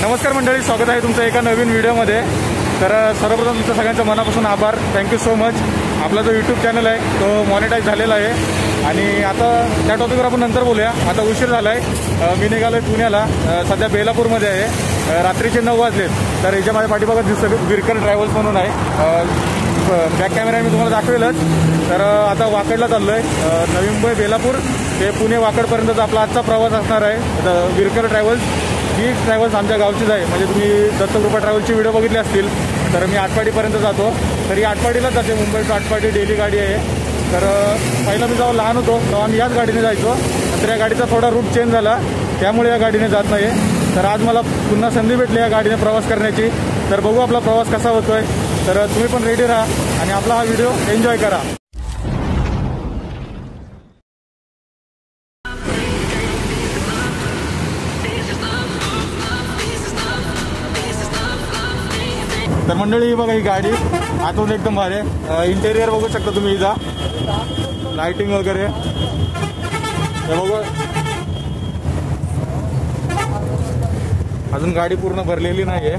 नमस्कार मंडळी, स्वागत आहे तुमचं एका नवीन व्हिडिओमध्ये। तर सर्वप्रथम तुमच्या सगळ्यांचं मनापासून आभार, थँक्यू सो मच। आपला जो यूट्यूब चॅनल आहे तो मॉनिटाईज झालेला आहे आणि आता त्या टॉपिकवर आपण नंतर बोलूया। आता उशीर झाला आहे, मी निघालो आहे पुण्याला, सध्या बेलापूरमध्ये आहे। रात्रीचे 9 वाजलेत। तर याच्या माझ्या पाठीमागं दिसतं विरकर ट्रॅव्हल्स म्हणून आहे, बॅक कॅमेरा मी तुम्हाला दाखवेलच। तर आता वाकडला चाललो आहे, नवी मुंबई बेलापूर ते पुणे वाकडपर्यंतचा आपला आजचा प्रवास असणार आहे। विरकर ट्रॅव्हल्स ही ट्रॅव्हल्स आमच्या गावचीच आहे, म्हणजे तुम्ही दत्तकृपा ट्रॅव्हल्सची व्हिडिओ बघितली असतील। तर मी आटपाडीपर्यंत जातो, तर ही आटपाडीलाच जाते, मुंबई टू आटपाडी डेली गाडी आहे। तर पहिला मी जेव्हा लहान होतो तेव्हा आम्ही याच गाडीने जायचो, नंतर या गाडीचा थोडा रूट चेंज झाला, त्यामुळे या गाडीने जात नाही। तर आज मला पुन्हा संधी भेटली या गाडीने प्रवास करण्याची, तर बघू आपला प्रवास कसा होतोय। तर तुम्ही पण रेडी राहा आणि आपला हा व्हिडिओ एन्जॉय करा। तर मंडळी बघा, ही गाडी आतून एकदम भारी आहे। इंटेरियर बघू शकता तुम्ही, इजा लाइटिंग वगैरे हे बघू। अजून गाडी पूर्ण भरलेली नाहीये।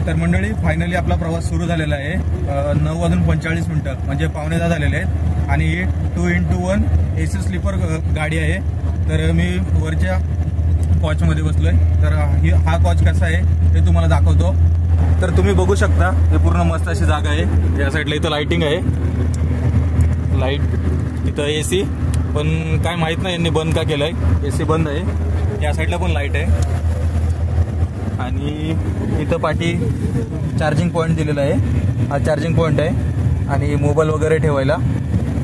तर मंडळी फायनली आपला प्रवास सुरू झालेला आहे। 9:45 म्हणजे 9:45 झालेले आहेत आणि 2x1 AC स्लीपर गाडी आहे। तर मी वरच्या कॉचमध्ये बसलोय। तर हा कॉच कसा आहे ते तुम्हाला दाखवतो। तर तुम्ही बघू शकता, हे पूर्ण मस्त अशी जागा आहे। या साईडला इथं लाइटिंग आहे, लाईट, इथं AC, पण काय माहित नाही यांनी बंद का केलंय, AC बंद आहे। या साईडला पण लाईट आहे आणि इथं पाठी चार्जिंग पॉईंट दिलेला आहे, हा चार्जिंग पॉईंट आहे आणि मोबाईल वगैरे ठेवायला।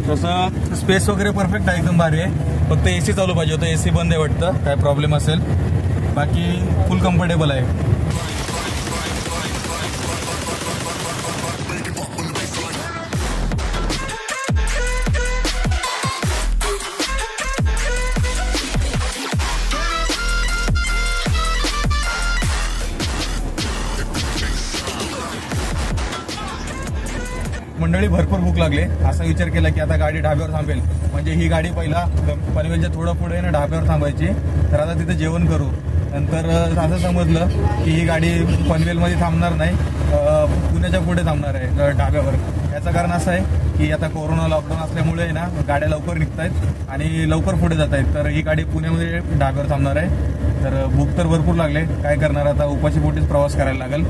तसं स्पेस वगैरे परफेक्ट आहे, एकदम भारी आहे। फक्त AC चालू पाहिजे होतं, AC बंद आहे वाटतं, काय प्रॉब्लेम असेल, बाकी फुल कम्फर्टेबल आहे। मंडळी भरपूर भूक लागले, असा विचार केला की आता गाडी ढाब्यावर थांबेल, म्हणजे ही गाडी पहिला पनवेलच्या थोडं पुढे ना ढाब्यावर थांबायची। तर आता तिथे जेवण करू। नंतर असं समजलं की ही गाडी पनवेलमध्ये थांबणार नाही, पुण्याच्या पुढे थांबणार आहे ढाब्यावर। याचं कारण असं आहे की आता कोरोना लॉकडाऊन असल्यामुळे ना गाड्या लवकर निघत आहेत आणि लवकर पुढे जात आहेत। तर ही गाडी पुण्यामध्ये ढाब्यावर थांबणार आहे। तर भूक तर भरपूर लागले, काय करणार, आता उपाशी पोटीच प्रवास करायला लागेल।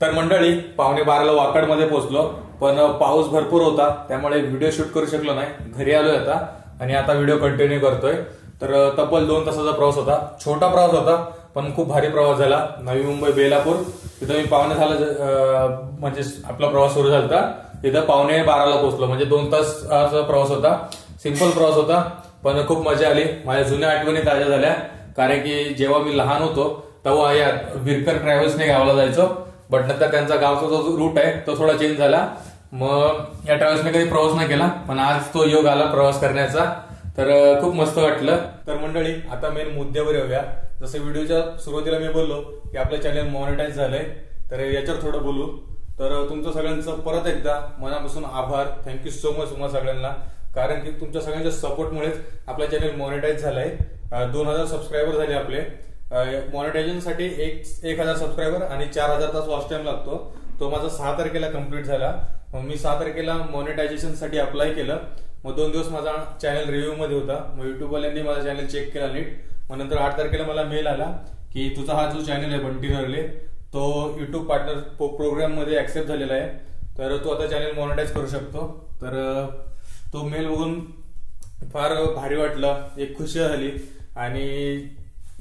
तर मंडळी 11:15ला वाकडमध्ये पोहोचलो, पण पाऊस भरपूर होता त्यामुळे व्हिडिओ शूट करू शकलो नाही. घरी आलोय आता आणि आता व्हिडिओ कंटिन्यू करतोय. तर तब्बल 2 तासाचा प्रवास होता. छोटा प्रवास होता पण खूप भारी प्रवास झाला. नवी मुंबई बेलापूर तिथं मी 11:30 म्हणजे आपला प्रवास सुरू झाला. तिथं 11:15ला पोहोचलो, म्हणजे 2 तासाचा प्रवास होता. सिंपल प्रवास होता पण खूप मजा आली. माझ्या जुन्या आठवणी ताज्या झाल्या, कारण की जेव्हा मी लहान होतो तेव्हा या विरकर ट्रॅव्हल्सने गावाला जायचो. बट नंतर त्यांचा गावचा जो रूट आहे तो थोडा चेंज झाला, मग या ट्रॅव्हल्सने कधी प्रवास नाही केला, पण आज तो योग आला प्रवास करण्याचा. तर खूप मस्त वाटलं. तर मंडळी आता मेन मुद्द्यावर येऊया. जसं व्हिडिओच्या सुरुवातीला मी बोललो की आपलं चॅनल मॉनिटाईज झालंय, तर याच्यावर थोडं बोलू. तर तुमचं सगळ्यांचं परत एकदा मनापासून आभार. थँक्यू सो मच तुम्हाला सगळ्यांना, कारण की तुमच्या सगळ्यांच्या सपोर्टमुळेच आपला चॅनल मॉनिटाईज झालाय. 2000 सबस्क्रायबर झाले आपले. मॉनिटायझेशन साठी 1000 सबस्क्रायबर आणि 4000 तास वॉच टाइम लागतो. तो माझा 6 तारखेला कम्प्लीट झाला. मग मी 6 तारखेला मॉनिटायझेशन साठी अप्लाय केलं. मग 2 दिवस माझा चॅनल रिव्ह्यू मध्ये होता. मग युट्यूबवाल्यांनी माझा चॅनल चेक केला नीट. मग नंतर 8 तारखेला मला मेल आला की तुझा हा जो चॅनल आहे बंटी नरले, तो युट्यूब पार्टनर प्रोग्राम मध्ये ऍक्सेप्ट झालेला आहे, तर तू आता चॅनल मॉनिटाईज करू शकतो. तर तो मेल बघून फार भारी वाटलं, एक खुशी झाली. आणि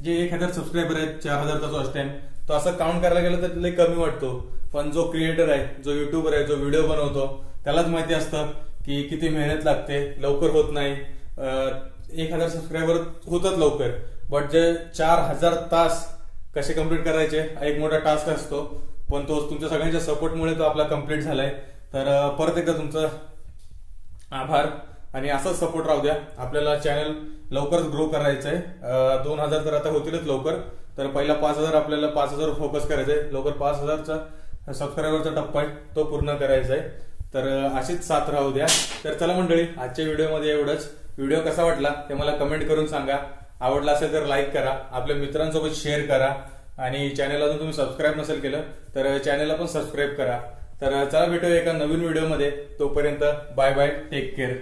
जे 1000 सबस्क्रायबर आहेत, 4000 तास वॉच टाइम, तो असं काउंट करायला गेलं तर लई कमी वाटतो. पण जो क्रिएटर आहे, जो युट्यूबर आहे, जो व्हिडिओ बनवतो, त्यालाच माहिती असतं की किती मेहनत लागते. लवकर होत नाही. 1000 सबस्क्रायबर होतात लवकर, बट जे 4000 तास कसे कम्प्लीट करायचे हा एक मोठा टास्क असतो. पण तो तुमच्या सगळ्यांच्या सपोर्टमुळे तो आपला कम्प्लीट झालाय. तर परत एकदा तुमचं आभार आणि असाच सपोर्ट राहू द्या. आपल्याला चॅनल लवकरच ग्रो करायचं आहे. 2000 तर आता होतीलच लवकर. तर पहिला 5000 आपल्याला 5000 फोकस करायचंय. लवकर 5000चा सबस्क्रायबरचा टप्पा आहे तो पूर्ण करायचा आहे. तर अशीच साथ राहू द्या. तर चला मंडळी, आजच्या व्हिडिओमध्ये एवढंच. व्हिडिओ कसा वाटला ते मला कमेंट करून सांगा. आवडला असेल तर लाईक करा, आपल्या मित्रांसोबत शेअर करा आणि चॅनलला जर तुम्ही सबस्क्राईब नसेल केलं तर चॅनलला पण सबस्क्राईब करा. तर चला भेटूया एका नवीन व्हिडिओमध्ये. तोपर्यंत बाय बाय, टेक केअर.